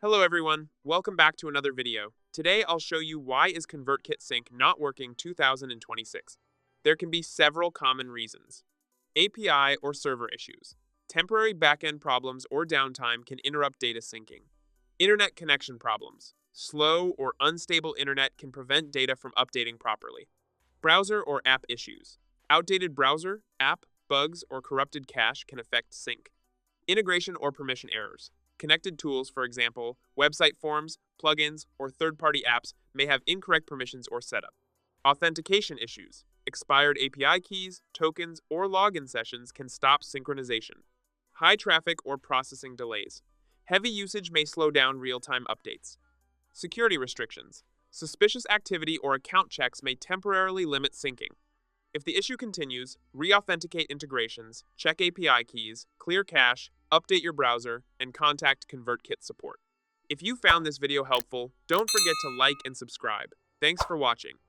Hello everyone, welcome back to another video. Today I'll show you why is ConvertKit Sync not working 2026. There can be several common reasons. API or server issues. Temporary backend problems or downtime can interrupt data syncing. Internet connection problems. Slow or unstable internet can prevent data from updating properly. Browser or app issues. Outdated browser, app, bugs, or corrupted cache can affect sync. Integration or permission errors. Connected tools, for example, website forms, plugins, or third-party apps may have incorrect permissions or setup. Authentication issues. Expired API keys, tokens, or login sessions can stop synchronization. High traffic or processing delays. Heavy usage may slow down real-time updates. Security restrictions. Suspicious activity or account checks may temporarily limit syncing. If the issue continues, re-authenticate integrations, check API keys, clear cache, update your browser, and contact ConvertKit support. If you found this video helpful, don't forget to like and subscribe. Thanks for watching.